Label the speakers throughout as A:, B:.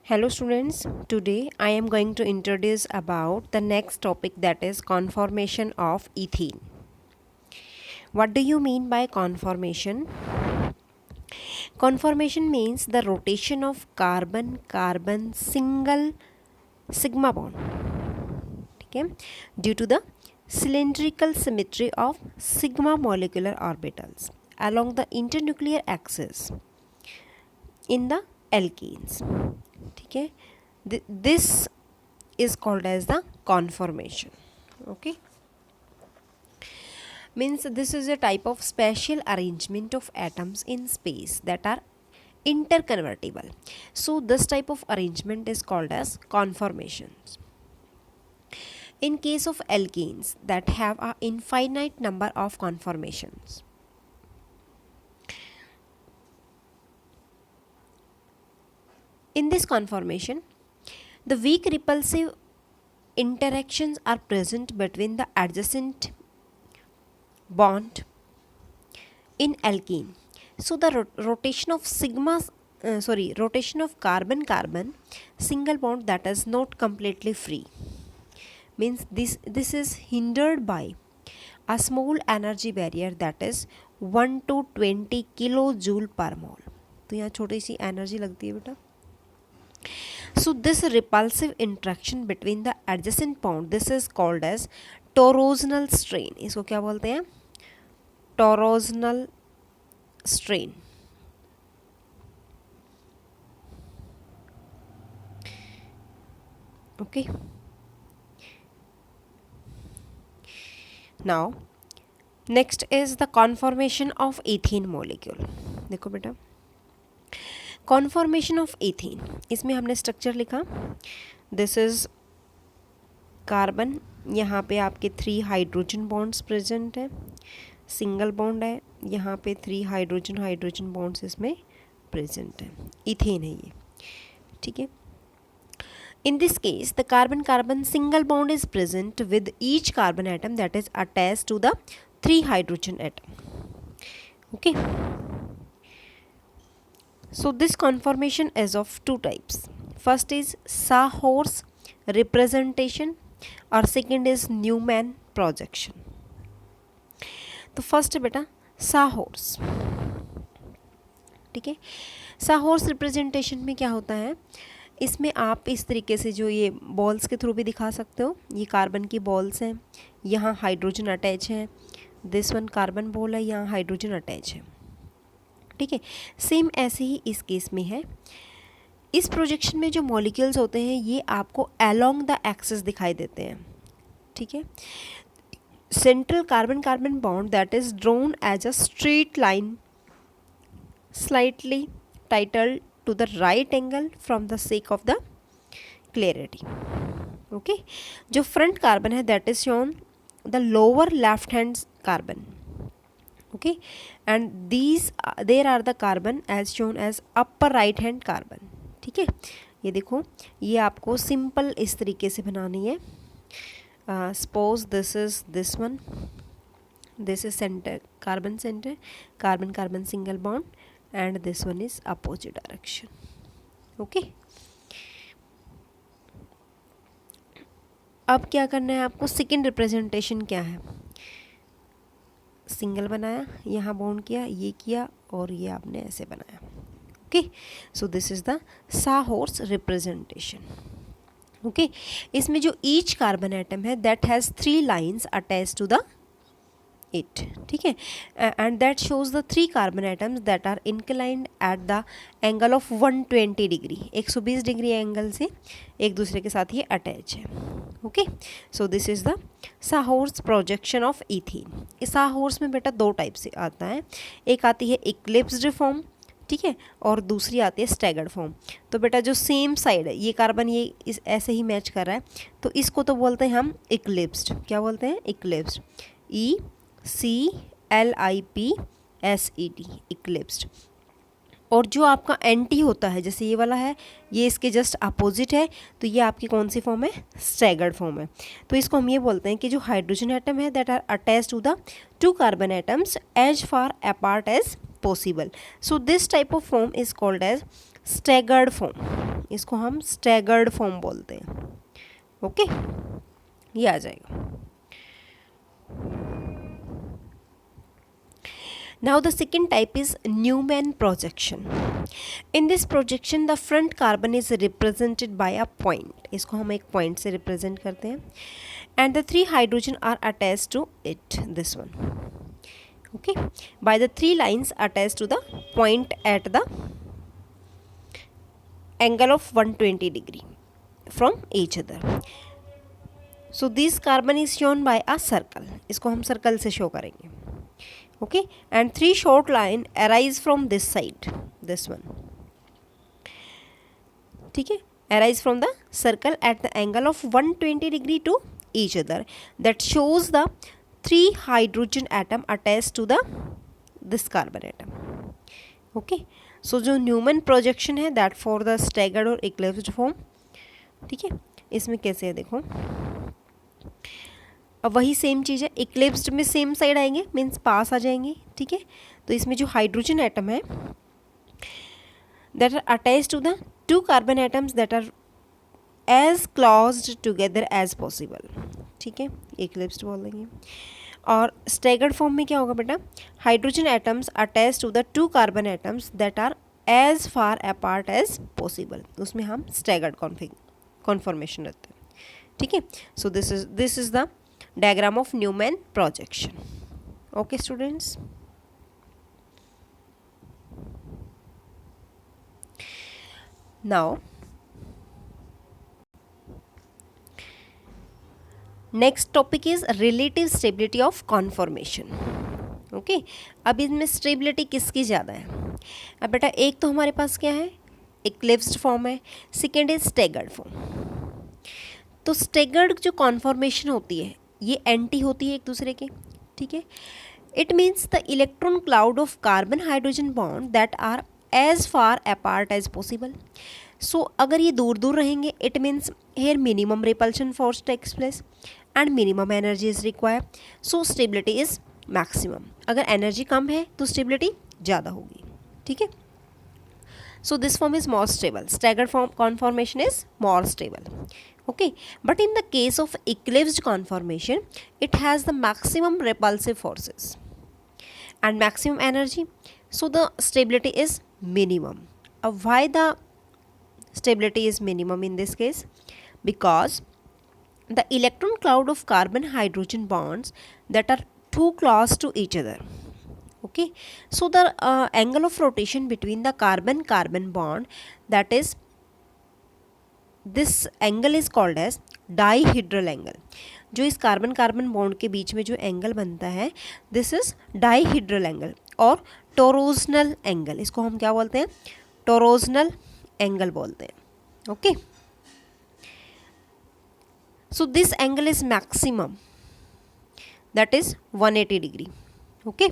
A: Hello students, today I am going to introduce about the next topic, that is conformation of ethene. What do you mean by conformation? Conformation means the rotation of carbon single sigma bond, okay, due to the cylindrical symmetry of sigma molecular orbitals along the internuclear axis in the alkenes. ठीक है, this is called as the conformation. Okay, means this is a type of special arrangement of atoms in space that are interconvertible. So this type of arrangement is called as conformations. In case of alkenes that have a infinite number of conformations, in this conformation, the weak repulsive interactions are present between the adjacent bond in alkene. So the rotation of rotation of carbon single bond that is not completely free, means this is hindered by a small energy barrier that is 1 to 20 kilojoule per mole. तो यहाँ छोटी सी energy लगती है बेटा. So this repulsive interaction between the adjacent bond, this is called as toroidal strain. इसको क्या बोलते हैं? Toroidal strain. Okay. Now next is the conformation of ethene molecule. देखो बेटा, कॉन्फॉर्मेशन ऑफ एथेन, इसमें हमने स्ट्रक्चर लिखा. दिस इज कार्बन, यहाँ पे आपके 3 हाइड्रोजन बॉन्ड्स प्रेजेंट है, सिंगल बॉन्ड है, यहाँ पे 3 हाइड्रोजन बॉन्ड्स इसमें प्रेजेंट है. इथेन है ये, ठीक है. In this case, the carbon single bond is present with each carbon atom that is attached to the 3 hydrogen atom. Okay. So this conformation is of 2 types. First is Sahor's representation और second is Newman projection. तो first है बेटा साहोर्स. ठीक है, साहोर्स representation में क्या होता है, इसमें आप इस तरीके से जो ये बॉल्स के थ्रू भी दिखा सकते हो. ये कार्बन की बॉल्स हैं, यहाँ हाइड्रोजन अटैच है, दिस वन कार्बन बॉल है, यहाँ हाइड्रोजन अटैच है. ठीक है, सेम ऐसे ही इस केस में है. इस प्रोजेक्शन में जो मॉलिक्यूल्स होते हैं ये आपको अलोंग द एक्सिस दिखाई देते हैं. ठीक है, central carbon bond that is drawn as a straight line slightly tilted to the right angle from the sake of the clarity. Okay, जो फ्रंट कार्बन है that is shown the lower left hand carbon. Okay, and there are the carbon as shown as upper right hand carbon. ठीक है, ये देखो, ये आपको simple इस तरीके से बनानी है. Suppose this is this one, this is center carbon single bond and this one is opposite direction. Okay, अब क्या करना है आपको, सेकेंड रिप्रेजेंटेशन क्या है, सिंगल बनाया, यहाँ बॉन्ड किया, ये किया और ये आपने ऐसे बनाया. Okay, so this is the sawhorse representation. Okay, इसमें जो ईच कार्बन एटम है that has 3 lines attach to the it. ठीक है, and that shows the 3 carbon atoms that are inclined at the angle of 120 degree, 120 degree angle से एक दूसरे के साथ ये अटैच है. Okay, so this is the sawhorse projection of ethene. इस साहोर्स में बेटा 2 टाइप से आता है, एक आती है इक्लिप्स्ड फॉर्म, ठीक है, और दूसरी आती है स्टैगर्ड फॉर्म. तो बेटा जो सेम साइड है, ये कार्बन ये इस ऐसे ही मैच कर रहा है, तो इसको तो बोलते हैं हम इक्लिप्स्ड. क्या बोलते हैं, इक्लिप्स्ड, ECLIPSED, इक्लिप्स्ड. और जो आपका एंटी होता है, जैसे ये वाला है, ये इसके जस्ट अपोजिट है, तो ये आपकी कौन सी फॉर्म है, स्टैगर्ड फॉर्म है. तो इसको हम ये बोलते हैं कि जो हाइड्रोजन एटम है that are attached to the 2 carbon atoms as far apart as possible. So this type of form is called as staggered form. इसको हम स्टैगर्ड फॉर्म बोलते हैं। ओके, ये आ जाएगा। Now the second type is Newman projection. In this projection the front carbon is represented by a point. इसको हम एक point से represent करते हैं and the 3 hydrogen are attached to it, this one. Okay, by the 3 lines attached to the point at the angle of 120 degree from each other. So this carbon is shown by a circle. इसको हम circle से show करेंगे. Okay, and 3 short line arise from this side, this one. ठीक है, arise from the circle at the angle of 120 degree to each other, that shows the 3 hydrogen atom attached to the this carbon atom. Okay, so जो Newman projection है that for the staggered और eclipsed form. ठीक है, इसमें कैसे है देखो, अब वही सेम चीज़ है, इक्लिप्स्ड में सेम साइड आएंगे, मीन्स पास आ जाएंगे। ठीक है, तो इसमें जो हाइड्रोजन एटम है that are attached to the 2 carbon atoms that are as closed together as possible. ठीक है, इक्लिप्स्ड बोल देंगे। और स्टैगर्ड फॉर्म में क्या होगा बेटा, hydrogen atoms attached to the 2 carbon atoms that are as far apart as possible, उसमें हम स्टैगर्ड कॉन्फॉर्मेशन रखते हैं। ठीक है, so this is the diagram of Newman projection. Okay students, now next topic is relative stability of conformation. Okay, अब इसमें stability किसकी ज़्यादा है। अब बेटा एक तो हमारे पास क्या है, इक्लिप्स्ड फॉर्म है, सेकेंड इज स्टैगर्ड फॉर्म। तो स्टैगर्ड जो कॉन्फॉर्मेशन होती है ये एंटी होती है एक दूसरे के। ठीक है, it means the electron cloud of carbon hydrogen bond that are as far apart as possible. So अगर ये दूर दूर रहेंगे it means here minimum repulsion force takes place and minimum energy is require, so stability is maximum. अगर energy कम है तो stability ज़्यादा होगी। ठीक है, so this form is more stable, staggered form conformation is more stable. Okay, but in the case of eclipsed conformation it has the maximum repulsive forces and maximum energy, so the stability is minimum. Why the stability is minimum in this case? Because the electron cloud of carbon hydrogen bonds that are too close to each other. Okay, so the angle of rotation between the carbon carbon bond, that is this angle is called as dihedral angle. जो इस carbon carbon bond के बीच में जो angle बनता है this is dihedral angle और टोरोजनल angle, इसको हम क्या बोलते हैं, टोरोजनल एंगल बोलते हैं। Okay, so this angle is maximum that is 180 degree. Okay,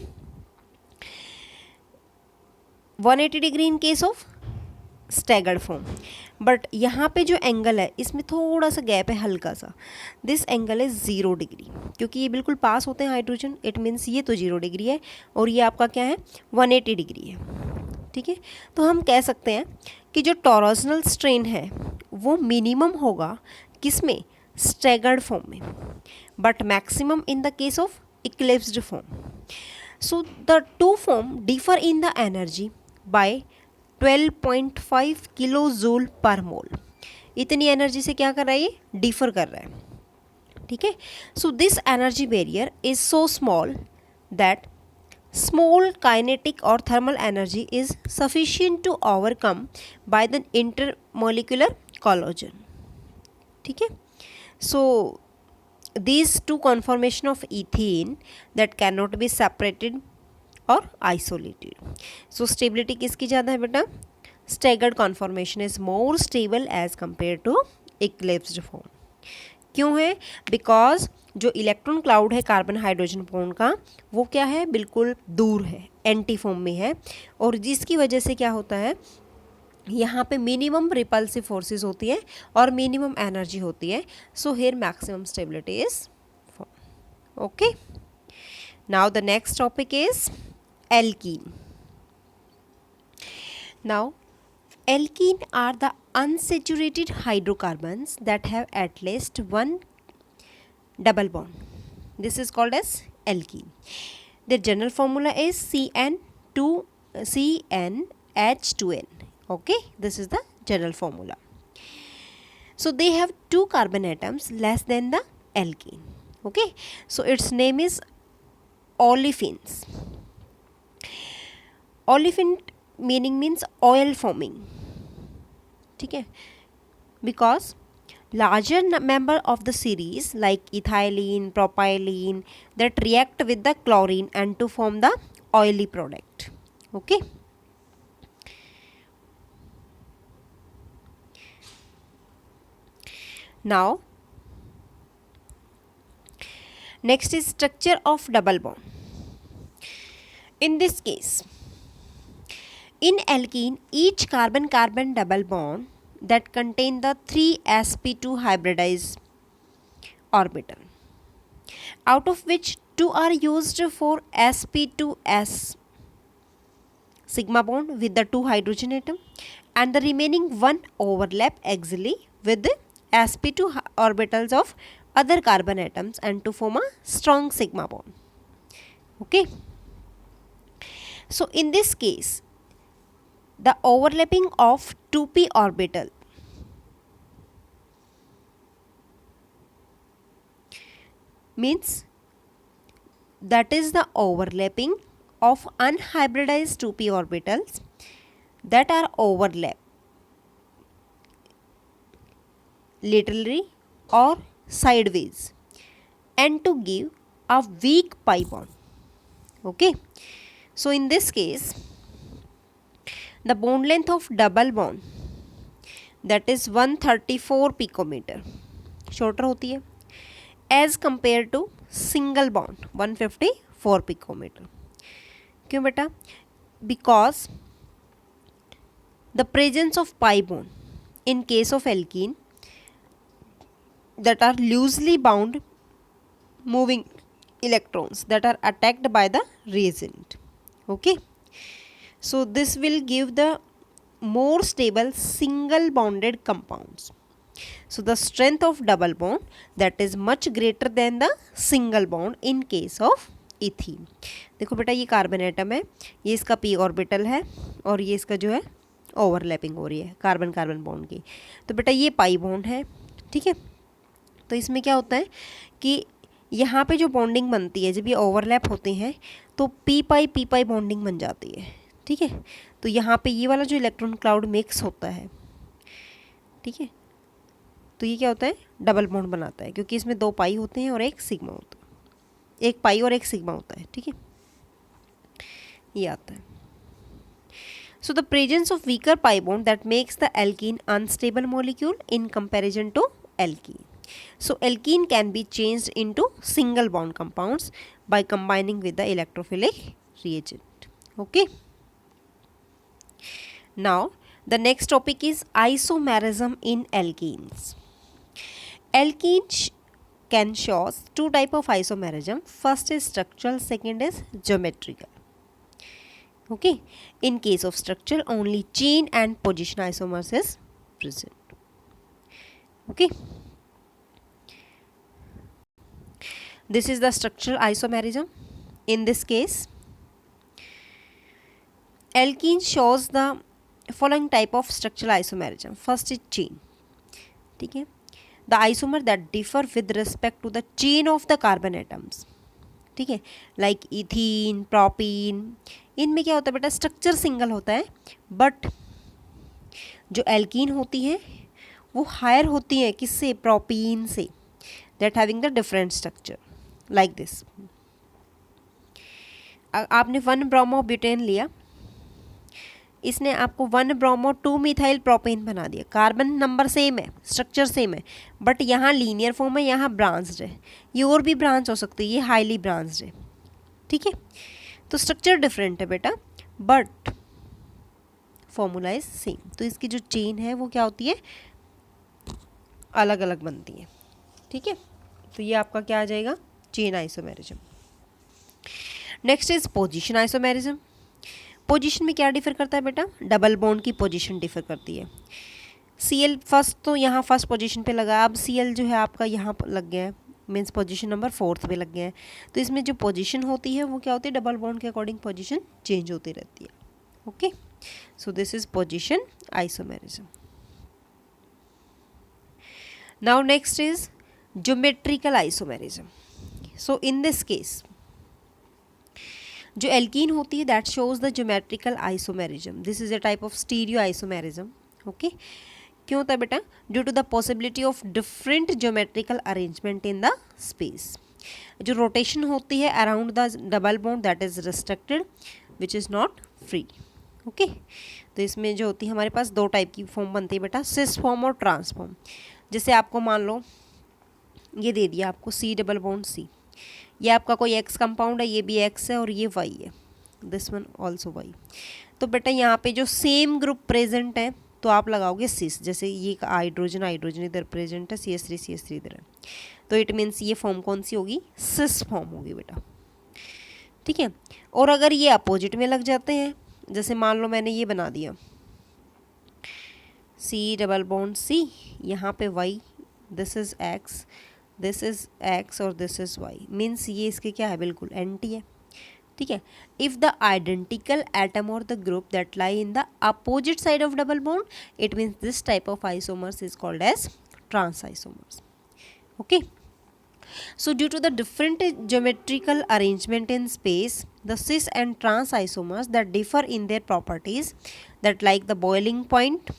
A: 180 degree in case of staggered form, but यहाँ पे जो एंगल है इसमें थोड़ा सा गैप है हल्का सा, दिस एंगल इज 0 डिग्री, क्योंकि ये बिल्कुल पास होते हैं हाइड्रोजन, इट मीन्स ये तो 0 डिग्री है और ये आपका क्या है 180 डिग्री है। ठीक है, तो हम कह सकते हैं कि जो टॉरोजनल स्ट्रेन है वो मिनिमम होगा किसमें, स्टैगर्ड फॉर्म में, but maximum in the case of eclipsed form. So the two form differ in the energy by 12.5 kilo joule per mole. इतनी एनर्जी से क्या कर रहा है, ये डिफर कर रहा है। ठीक है, so this energy barrier is so small that small kinetic और thermal energy is sufficient to overcome by the intermolecular collision. ठीक है, सो these two conformation of ethene that cannot be separated और isolated. So stability किसकी ज़्यादा है बेटा, staggered conformation is more stable as compared to eclipsed form. क्यों है, because जो इलेक्ट्रॉन क्लाउड है कार्बन हाइड्रोजन बॉन्ड का वो क्या है, बिल्कुल दूर है, एंटी फॉर्म में है, और जिसकी वजह से क्या होता है यहाँ पे मिनिमम रिपल्सिव फोर्सेस होती है और मिनिमम एनर्जी होती है, so here maximum stability is form. Okay, now the next topic is alkene. Now Alkene are the unsaturated hydrocarbons that have at least one double bond. This is called as alkene. Their general formula is CnH2n. Okay, this is the general formula. So they have two carbon atoms less than the alkene. Okay, so its name is olefins. Olefin meaning means oil forming. ठीक है, because larger member of the series like ethylene, propylene that react with the chlorine and to form the oily product. Okay. Now next is structure of double bond. In this case, in alkene, each carbon-carbon double bond that contain the 3 sp2 hybridized orbital, out of which 2 are used for sp2s sigma bond with the 2 hydrogen atom, and the remaining 1 overlap axially with the sp2 orbitals of other carbon atoms and to form a strong sigma bond. Okay. So in this case, the overlapping of 2p orbital means that is the overlapping of unhybridized 2p orbitals that are overlap laterally or sideways and to give a weak pi bond. Okay. So in this case, the bond length of double bond that is 134 picometer shorter होती है as compared to single bond 154 picometer. क्यों बेटा? Because the presence of pi bond in case of alkene that are loosely bound moving electrons that are attacked by the reagent. Okay. So this will give the more stable single bonded compounds. So the strength of double bond that is much greater than the single bond in case of ethene. देखो बेटा, ये carbon atom है, ये इसका p orbital है और ये इसका जो है ओवरलैपिंग हो रही है कार्बन कार्बन बॉन्ड की. तो बेटा ये पाई बॉन्ड है. ठीक है. तो इसमें क्या होता है कि यहाँ पे जो बॉन्डिंग बनती है जब ये ओवरलैप होते हैं तो पी पाई बॉन्डिंग बन जाती है. ठीक है. तो यहाँ पे ये वाला जो इलेक्ट्रॉन क्लाउड मिक्स होता है, ठीक है, तो ये क्या होता है, डबल बॉन्ड बनाता है क्योंकि इसमें 2 पाई होते हैं और एक सिग्मा होता है, 1 पाई और 1 सिग्मा होता है. ठीक है, ये आता है. So the presence of weaker pi bond that makes the alkene unstable molecule in comparison to alkene. So alkene can be changed into single bond compounds by combining with the electrophilic reagent. Okay. Now the next topic is isomerism in alkenes. Alkene can show 2 type of isomerism. First is structural, second is geometrical. Okay. In case of structure, only chain and position isomers is present. Okay. This is the structural isomerism. In this case, alkene shows the following type of structural isomerism. First is chain. ठीक है. The isomer that differ with respect to the chain of the carbon atoms. ठीक है, like ethene, propene. इनमें क्या होता है बेटा, structure single होता है बट जो एल्कीन होती है वो हायर होती है किससे, प्रोपीन से, that having the different structure like this. आपने 1 ब्रोमो ब्यूटेन लिया, इसने आपको 1 ब्रोमो 2 मिथाइल प्रोपेन बना दिया. कार्बन नंबर सेम है, स्ट्रक्चर सेम है, बट यहाँ लीनियर फॉर्म है, यहाँ ब्रांच्ड है. ये और भी ब्रांच हो सकती है, ये हाईली ब्रांच्ड है. ठीक है, तो स्ट्रक्चर डिफरेंट है बेटा बट फॉर्मूला इज सेम. तो इसकी जो चेन है वो क्या होती है, अलग अलग बनती है. ठीक है, तो ये आपका क्या आ जाएगा, chain isomerism. Next is position isomerism. Position में क्या डिफर करता है बेटा, डबल बॉन्ड की पोजीशन डिफर करती है। Cl फर्स्ट तो यहाँ फर्स्ट पोजीशन पे लगा, अब Cl जो है आपका यहाँ पर लग गया है, मीन्स पोजीशन नंबर 4 पे लग गया है। तो इसमें जो पोजीशन होती है वो क्या होती है, डबल बॉन्ड के अकॉर्डिंग पोजीशन चेंज होती रहती है। Okay, so this is position isomerism. Now next is geometrical isomerism. So in this case जो एल्कीन होती है that shows the geometrical isomerism, this is a type of stereo isomerism. Okay, क्यों होता है बेटा, due to the possibility of different geometrical arrangement in the space. जो rotation होती है around the double bond that is restricted which is not free. Okay, तो इसमें जो होती है हमारे पास दो टाइप की फॉर्म बनती है बेटा, सिस फॉर्म और ट्रांस फॉर्म। जैसे आपको मान लो ये दे दिया आपको सी डबल बॉन्ड सी, ये आपका कोई एक्स कंपाउंड है, ये भी एक्स है और ये वाई है, दिस वन ऑल्सो वाई। तो बेटा यहाँ पे जो सेम ग्रुप प्रेजेंट है तो आप लगाओगे सिस, जैसे ये हाइड्रोजन हाइड्रोजन इधर प्रेजेंट है, CH3 इधर है, तो इट मीन्स ये फॉर्म कौन सी होगी, सिस फॉर्म होगी बेटा। ठीक है, और अगर ये अपोजिट में लग जाते हैं, जैसे मान लो मैंने ये बना दिया सी डबल बॉन्ड सी, यहाँ पे वाई, दिस इज एक्स और दिस इज वाई, मीन्स ये इसके क्या है, बिल्कुल एंटी है। ठीक है, इफ द आइडेंटिकल एटम और the group that lie in the opposite side of double bond, it means this type of isomers is called as trans isomers. Okay, so due to the different geometrical arrangement in space, the cis and trans isomers that differ in their properties, that like the boiling point,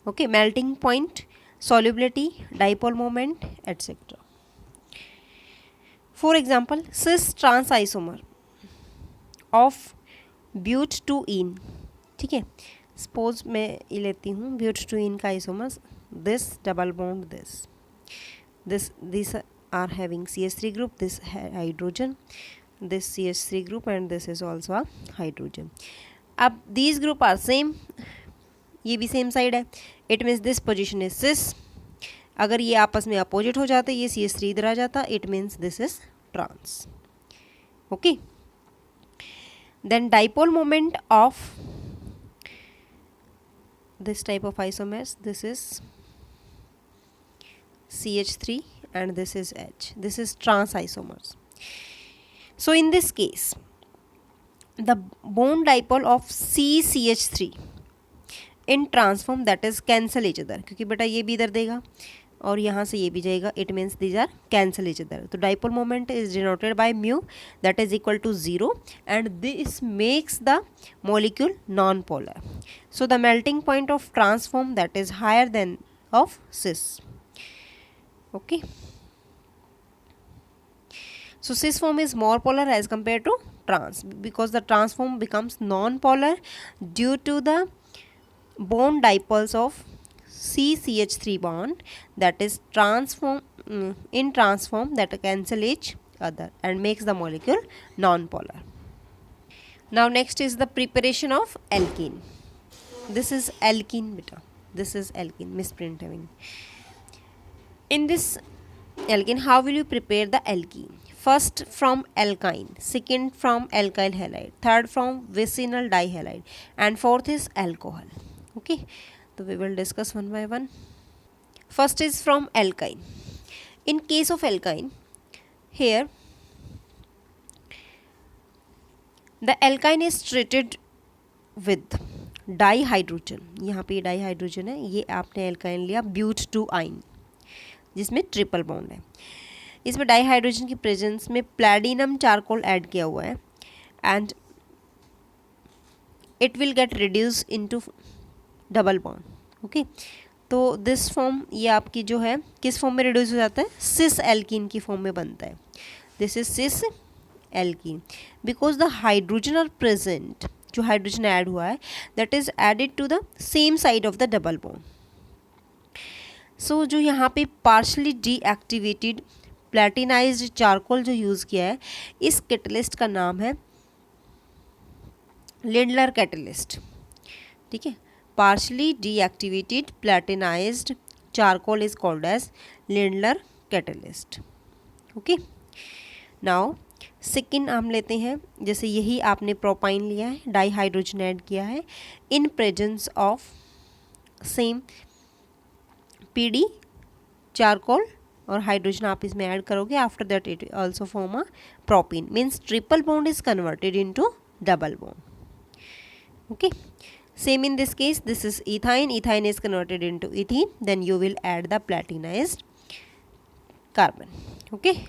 A: okay, melting point, solubility, dipole moment, etc. For example, cis trans isomer of butene, ठीक है, suppose मैं ये लेती हूँ butene का isomers, this double bond these are having CH3 group, this hydrogen, this CH3 group and this is also a hydrogen. अब these group are same, ये भी सेम साइड है, it means this position is सिस। अगर ये आपस में opposite हो जाते, ये CH3 इधर आ जाता, it means this is trans. Okay, then dipole moment of this type of isomers, this is CH3 and this is H, this is trans isomers. So in this case the bond dipole of CCH3 in transform that is cancel each other, क्योंकि बेटा ये भी इधर देगा और यहाँ से ये भी जाएगा, it means these are cancel each other. तो dipole moment is denoted by mu that is equal to 0 and this makes the molecule non-polar. So the melting point of transform that is higher than of cis. Okay. So cis form is more polar as compared to trans, because the trans form becomes non-polar due to the bond dipoles of CCH3 bond that is in transform that cancel each other and makes the molecule non-polar. Now next is the preparation of alkene. This is alkene beta, this is alkene, misprint having. In this alkene, how will you prepare the alkene? First from alkyne, second from alkyl halide, third from vicinal dihalide and fourth is alcohol. Okay, so we will discuss one by one. First is from alkyne. In case of alkyne, here the alkyne is treated with dihydrogen, यहाँ पे dihydrogen है, ये आपने alkyne लिया ब्यूट-2-आइन जिसमें triple bond है, इसमें dihydrogen की प्रेजेंस में प्लैटिनम चारकोल ऐड किया हुआ है and it will get reduce into double bond. Okay, तो दिस फॉर्म ये आपकी जो है किस फॉर्म में रिड्यूस हो जाता है, सिस एल्कीन की फॉर्म में बनता है, this is cis alkene because the hydrogen are present, जो हाइड्रोजन ऐड हुआ है that is added to the same side of the double bond. So जो यहाँ पे पार्शली डीएक्टिवेटेड प्लैटिनाइज्ड चारकोल जो यूज़ किया है, इस कैटलिस्ट का नाम है लिंडलर कैटलिस्ट। ठीक है, partially deactivated platinised charcoal is called as Lindlar catalyst. Okay, now second हम लेते हैं, जैसे यही आपने प्रोपाइन लिया है, डाई हाइड्रोजन ऐड किया है, इन presence of same PD charcoal और हाइड्रोजन आप इसमें ऐड करोगे, after that it also form a propene, means triple bond is converted into double bond. Okay, same in this case, this is ethine is converted into ethene, then you will add the platinized carbon. Okay,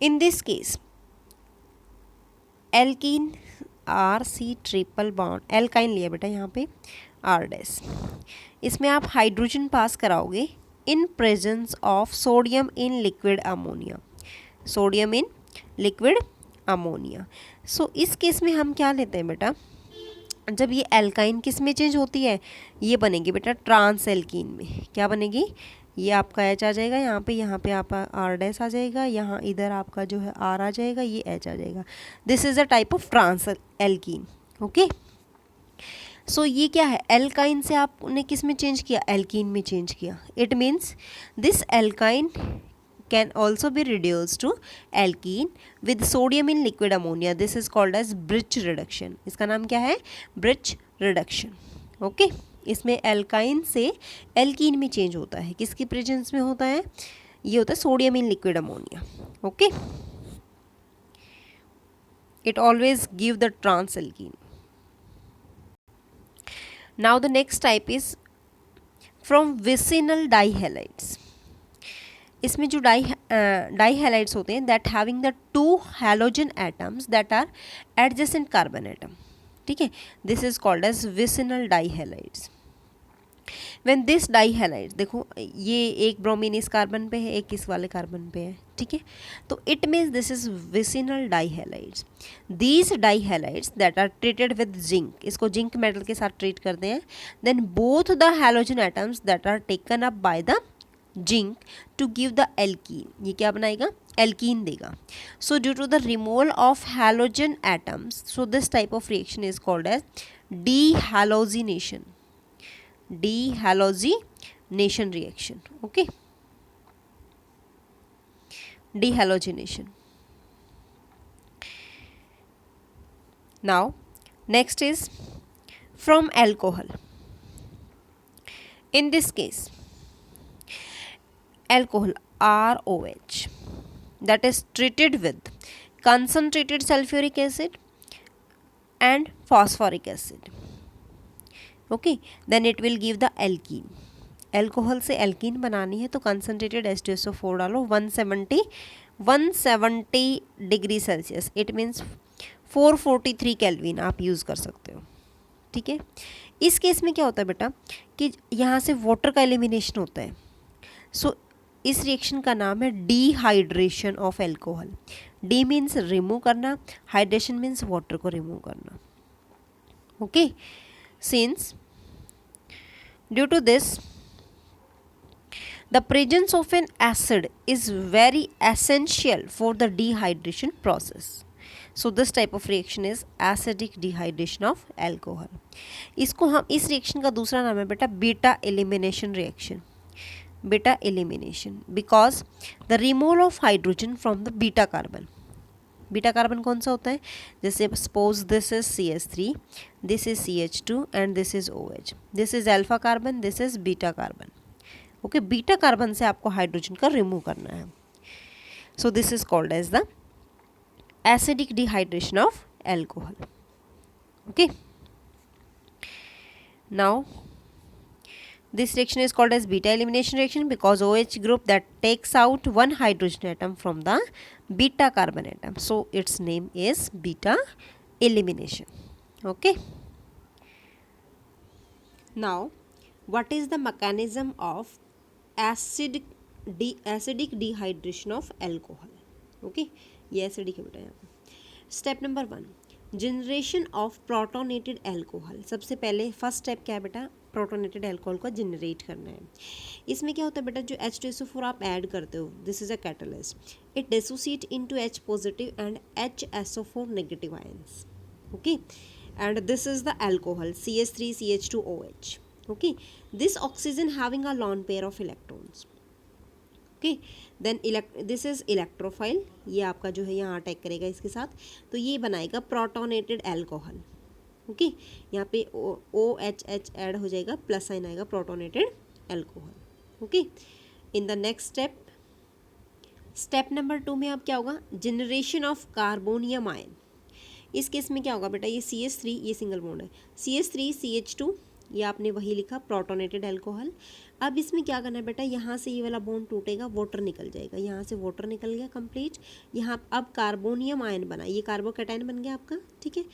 A: in this case alkene RC triple bond, alkyne लिया बेटा यहाँ पे R dash, इसमें आप hydrogen pass कराओगे in presence of sodium in liquid ammonia, sodium in liquid ammonia. So इस case में हम क्या लेते हैं बेटा, जब ये एल्काइन किस में चेंज होती है, ये बनेगी बेटा ट्रांस एल्कीन में। क्या बनेगी, ये आपका एच आ जाएगा यहाँ पे आपका आर डैश आ जाएगा, यहाँ इधर आपका जो है आर आ जाएगा, ये एच आ जाएगा। This is a type of trans alkene. Okay, so ये क्या है, एल्काइन से आपने किस में चेंज किया, एल्कीन में चेंज किया। It means this alkyne can also be reduced to alkene with sodium in liquid ammonia. This is called as Birch reduction. इसका नाम क्या है, Birch reduction. ओके, इसमें एल्काइन से एल्कीन में चेंज होता है, किसकी प्रेजेंस में होता है, ये होता है sodium in liquid ammonia. Okay, it always give the trans alkene. Now the next type is from vicinal dihalides. इसमें जो डाई हैलाइड्स होते हैं that having the two halogen atoms that are adjacent carbon atom, ठीक है, this is called as vicinal die halides. When this di halides, देखो ये एक bromine इस कार्बन पे है, एक इस वाले कार्बन पे है, ठीक है, तो it means this is vicinal die halides. These dihalides that are treated with zinc, इसको जिंक मेटल के साथ ट्रीट करते हैं, then both the halogen atoms that are taken up by the zinc to give the alkene, ये क्या बनाएगा, alkene देगा। So due to the removal of halogen atoms, so this type of reaction is called as dehalogenation, dehalogenation reaction. Okay, dehalogenation. Now next is from alcohol. In this case alcohol ROH that is treated with concentrated sulfuric acid and phosphoric acid. Okay, then it will give the alkene. Alcohol से alkene बनानी है तो concentrated H2SO4 डालो 170 degree Celsius, it means 443 kelvin आप use कर सकते हो, ठीक है। इस केस में क्या होता है बेटा कि यहाँ से वाटर का एलिमिनेशन होता है, सो इस रिएक्शन का नाम है dehydration of alcohol. De means remove करना, हाइड्रेशन मीन्स वाटर को रिमूव करना। Okay, since due to this the presence of an acid is very essential for the dehydration process, so this type of reaction is acidic dehydration of alcohol. इसको हम, इस रिएक्शन का दूसरा नाम है बेटा beta elimination reaction, beta elimination, because the removal of hydrogen from the beta carbon. Beta carbon कौन सा होता है, जैसे suppose this is CH3, this is CH2 and this is OH, this is alpha carbon, this is beta carbon. Okay, beta carbon से आपको hydrogen का remove करना है, so this is called as the acidic dehydration of alcohol. Okay, now this reaction is called as beta elimination reaction because OH group that takes out one hydrogen atom from the beta carbon atom, so its name is beta elimination. Okay, now what is the mechanism of acidic dehydration of alcohol? Okay, ये acidic है बेटा यहाँ पे। Step number 1, generation of protonated alcohol. सबसे पहले first step क्या है बेटा, प्रोटोनेटेड एल्कोहल को जनरेट करना है। इसमें क्या होता है बेटा, जो H2SO4 आप ऐड करते हो, this is a catalyst, it dissociate into H positive and HSO4 negative ions. Okay, and this is the alcohol CH3CH2OH। Okay, this oxygen having a lone pair of electrons. Okay then this is electrophile, ये आपका जो है यहाँ attack करेगा इसके साथ, तो ये बनाएगा प्रोटोनेटेड एल्कोहल. ओके यहाँ पे ओ एच एच ऐड हो जाएगा, प्लस साइन आएगा, protonated alcohol. Okay in the next step number 2 में अब क्या होगा, जनरेशन ऑफ कार्बोनियम आयन. इस केस में क्या होगा बेटा, ये CH3, ये सिंगल बॉन्ड है, CH3 CH2, ये आपने वही लिखा प्रोटोनेटेड एल्कोहल. अब इसमें क्या करना है बेटा, यहाँ से ये वाला बॉन्ड टूटेगा, वाटर निकल जाएगा, यहाँ से वाटर निकल गया कंप्लीट. यहाँ अब कार्बोनियम आयन बना, ये कार्बोकैटायन बन गया आपका. ठीक है,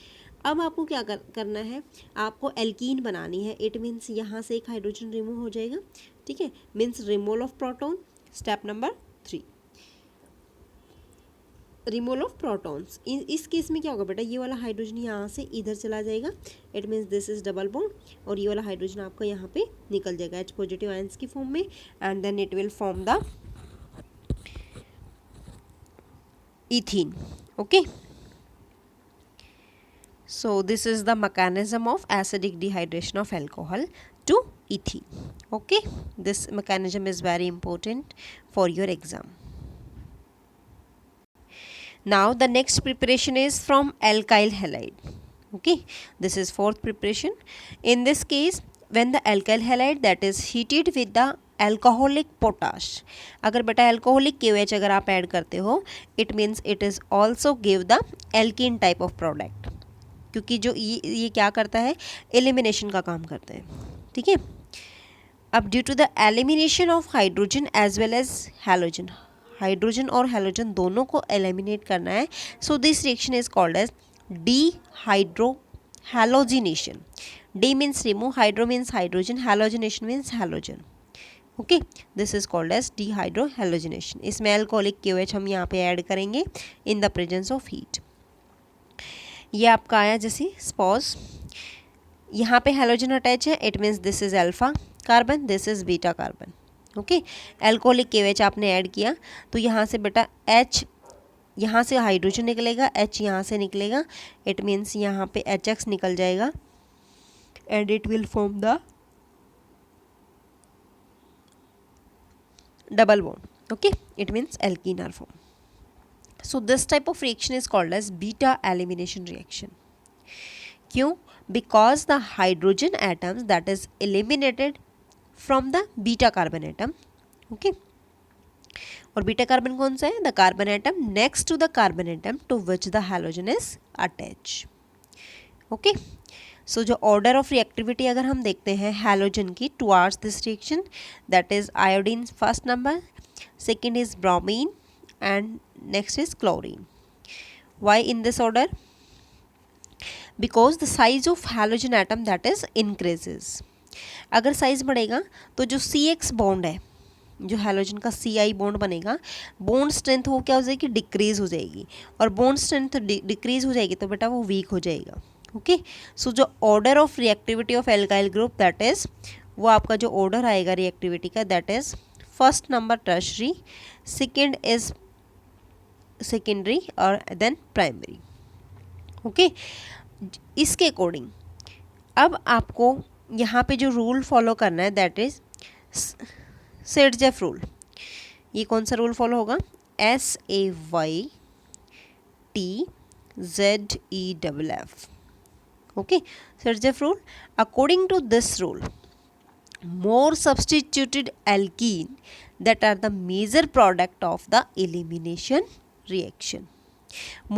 A: अब आपको क्या करना है, आपको एल्कीन बनानी है. इट मीन्स यहाँ से एक हाइड्रोजन रिमूव हो जाएगा. ठीक है, means removal of proton. Step number 3 removal of protons. इस केस में क्या होगा बेटा, ये वाला हाइड्रोजन यहाँ से इधर चला जाएगा. It means this is double bond, और ये वाला हाइड्रोजन आपका यहाँ पे निकल जाएगा H पॉजिटिव आयंस की फॉर्म में, and then it will form the ethene. Okay, so this is the mechanism of acidic dehydration of alcohol to ethene. Okay, this mechanism is very important for your exam. Now the next preparation is from alkyl halide. Okay, this is fourth preparation. In this case, when the alkyl halide that is heated with the alcoholic potash, अगर बेटा alcoholic KOH अगर आप add करते हो, it means it is also give the alkene type of product, क्योंकि जो ये क्या करता है, एलिमिनेशन का काम करता है. ठीक है, अब due to the elimination of hydrogen as well as halogen, hydrogen और हैलोजन दोनों को एलिमिनेट करना है. So this reaction is called as dehydro halogenation. De means remove, hydro means hydrogen, halogenation means halogen. Okay, this is called as dehydro halogenation. इसमें alcoholic KOH हम यहाँ पे add करेंगे in the presence of heat. ये आपका आया जैसे suppose, यहाँ पे हैलोजन अटैच है, it means this is alpha carbon, this is beta carbon. Okay, alcoholic KOH आपने ऐड किया, तो यहाँ से बेटा H, यहाँ से हाइड्रोजन निकलेगा, H यहाँ से निकलेगा, इट मीन्स यहाँ पे HX निकल जाएगा, and it will form the double bond. Okay, it means alkene are formed. So this type of reaction is called as beta elimination reaction. क्यों? Because the hydrogen atoms that is eliminated from the beta carbon atom. Okay, और beta carbon कौन सा है, the carbon atom next to the carbon atom to which the halogen is attach. Okay, so जो order of reactivity अगर हम देखते हैं halogen की towards this reaction, that is iodine first number, second is bromine, and next is chlorine. Why in this order? Because the size of halogen atom that is increases. अगर size बढ़ेगा तो जो CX bond है, जो halogen का CI bond बनेगा, bond strength वो क्या हो जाएगी, डिक्रीज हो जाएगी, और बॉन्ड स्ट्रेंथ डिक्रीज हो जाएगी तो बेटा वो वीक हो जाएगा. ओके, सो जो order of reactivity of alkyl group that is, वो आपका जो ऑर्डर आएगा रिएक्टिविटी का, that is first number tertiary, second is secondary, और देन प्राइमरी. ओके, इसके अकॉर्डिंग अब आपको यहाँ पे जो रूल फॉलो करना है दैट इज सेडजेफ रूल. ये कौन सा रूल फॉलो होगा, SAYTZEFF. Okay, Saytzeff rule. According to this rule, more substituted alkene that are the major product of the elimination reaction.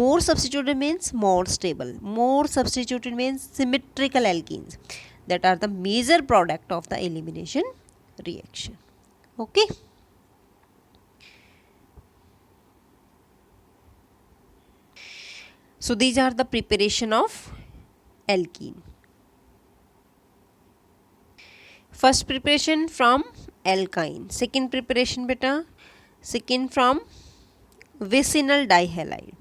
A: More substituted means more stable, more substituted means symmetrical alkenes that are the major product of the elimination reaction. Okay, so these are the preparation of alkene. First preparation from alkyne, second preparation बेटा, second from vicinal डाइहैलाइड,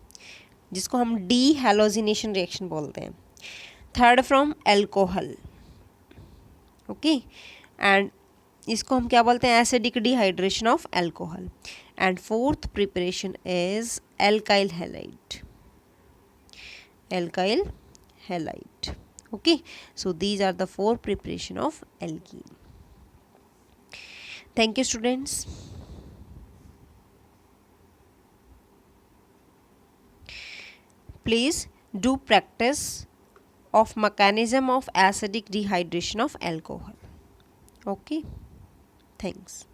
A: जिसको हम D halogenation reaction बोलते हैं. Third from alcohol. Okay, and इसको हम क्या बोलते हैं, acidic dehydration of alcohol. And fourth preparation is alkyl halide, alkyl halide. Okay, so these are the 4 preparation of alkene. Thank you, students. Please do practice of mechanism of acidic dehydration of alcohol. Okay, thanks.